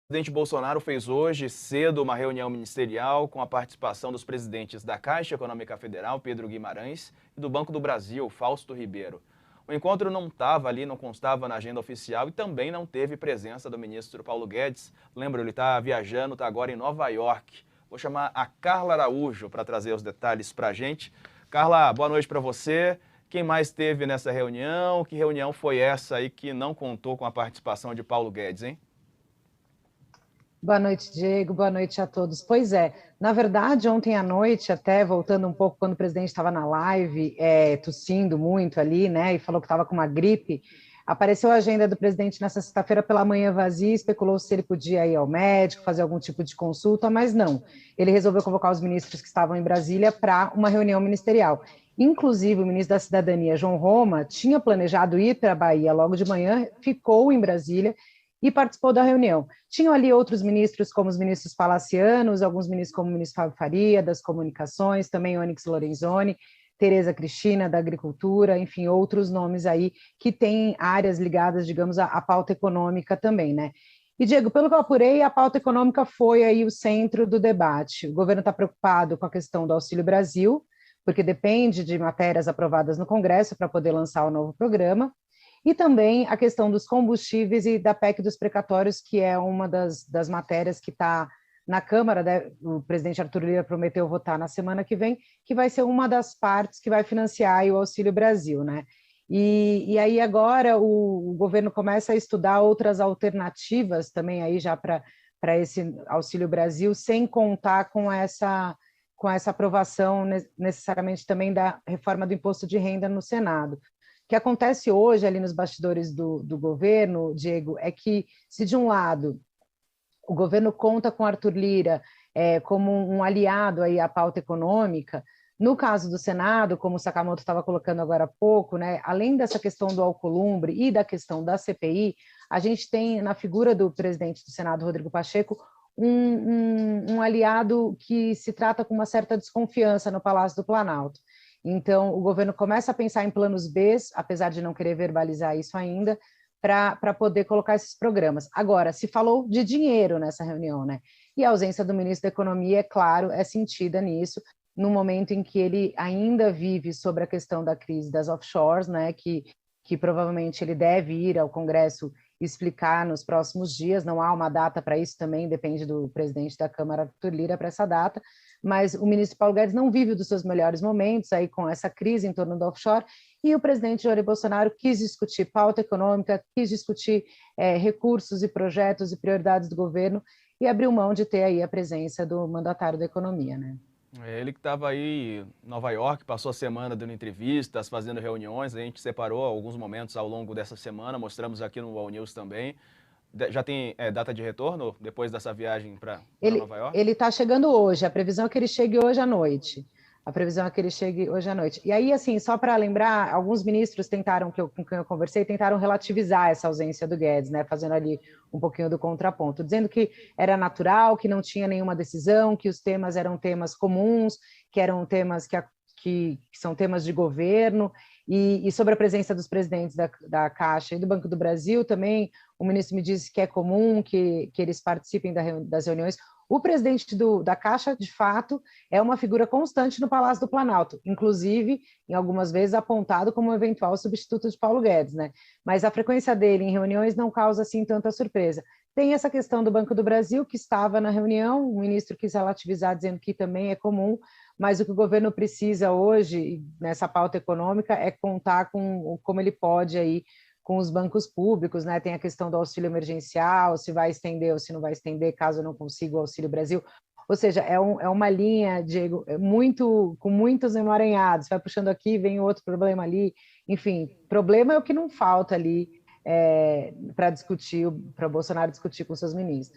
O presidente Bolsonaro fez hoje cedo uma reunião ministerial com a participação dos presidentes da Caixa Econômica Federal, Pedro Guimarães, e do Banco do Brasil, Fausto Ribeiro. O encontro não estava ali, não constava na agenda oficial e também não teve presença do ministro Paulo Guedes. Lembra, ele está viajando, está agora em Nova York. Vou chamar a Carla Araújo para trazer os detalhes para a gente. Carla, boa noite para você. Quem mais esteve nessa reunião? Que reunião foi essa aí que não contou com a participação de Paulo Guedes, hein? Boa noite, Diego. Boa noite a todos. Pois é, na verdade, ontem à noite, até voltando um pouco, quando o presidente estava na live, tossindo muito ali, né, e falou que estava com uma gripe, apareceu a agenda do presidente nessa sexta-feira pela manhã vazia, especulou se ele podia ir ao médico, fazer algum tipo de consulta, mas não. Ele resolveu convocar os ministros que estavam em Brasília para uma reunião ministerial. Inclusive, o ministro da Cidadania, João Roma, tinha planejado ir para a Bahia logo de manhã, ficou em Brasília e participou da reunião. Tinham ali outros ministros, como os ministros palacianos, alguns ministros como o ministro Fábio Faria, das Comunicações, também Onyx Lorenzoni, Tereza Cristina, da Agricultura, enfim, outros nomes aí que têm áreas ligadas, digamos, à pauta econômica também, né? E, Diego, pelo que eu apurei, a pauta econômica foi aí o centro do debate. O governo está preocupado com a questão do Auxílio Brasil, porque depende de matérias aprovadas no Congresso para poder lançar o novo programa, e também a questão dos combustíveis e da PEC dos precatórios, que é uma das matérias que está na Câmara, né? O presidente Arthur Lira prometeu votar na semana que vem, que vai ser uma das partes que vai financiar o Auxílio Brasil, né? E aí agora o governo começa a estudar outras alternativas também aí já para esse Auxílio Brasil, sem contar com essa aprovação necessariamente também da reforma do imposto de renda no Senado. O que acontece hoje ali nos bastidores do governo, Diego, é que se de um lado o governo conta com Arthur Lira como um aliado aí à pauta econômica, no caso do Senado, como o Sakamoto estava colocando agora há pouco, né, além dessa questão do Alcolumbre e da questão da CPI, a gente tem na figura do presidente do Senado, Rodrigo Pacheco, um aliado que se trata com uma certa desconfiança no Palácio do Planalto. Então, o governo começa a pensar em planos B, apesar de não querer verbalizar isso ainda, para poder colocar esses programas. Agora, se falou de dinheiro nessa reunião, né? E a ausência do ministro da Economia, é claro, é sentida nisso, no momento em que ele ainda vive sobre a questão da crise das offshores, né? Que provavelmente ele deve ir ao Congresso explicar nos próximos dias. Não há uma data para isso também, depende do presidente da Câmara, Arthur Lira, para essa data, mas o ministro Paulo Guedes não vive dos seus melhores momentos aí com essa crise em torno do offshore, e o presidente Jair Bolsonaro quis discutir pauta econômica, quis discutir recursos e projetos e prioridades do governo, e abriu mão de ter aí a presença do mandatário da economia, né? Ele que estava aí em Nova York, passou a semana dando entrevistas, fazendo reuniões, a gente separou alguns momentos ao longo dessa semana, mostramos aqui no All News também. Já tem data de retorno depois dessa viagem para Nova York? Ele está chegando hoje, a previsão é que ele chegue hoje à noite. A previsão é que ele chegue hoje à noite. E aí, assim, só para lembrar, alguns ministros tentaram, com quem eu conversei, tentaram relativizar essa ausência do Guedes, né, fazendo ali um pouquinho do contraponto, dizendo que era natural, que não tinha nenhuma decisão, que os temas eram temas comuns, que eram temas que são temas de governo, e sobre a presença dos presidentes da Caixa e do Banco do Brasil também, o ministro me disse que é comum que eles participem das reuniões. O presidente da Caixa, de fato, é uma figura constante no Palácio do Planalto, inclusive, em algumas vezes, apontado como um eventual substituto de Paulo Guedes, né? Mas a frequência dele em reuniões não causa, assim, tanta surpresa. Tem essa questão do Banco do Brasil, que estava na reunião, o ministro quis relativizar, dizendo que também é comum, mas o que o governo precisa hoje, nessa pauta econômica, é contar com como ele pode aí com os bancos públicos, né? Tem a questão do auxílio emergencial, se vai estender ou se não vai estender, caso eu não consiga o Auxílio Brasil. Ou seja, é uma linha, Diego, com muitos emaranhados. Vai puxando aqui, vem outro problema ali. Enfim, problema é o que não falta ali para discutir, para o Bolsonaro discutir com seus ministros.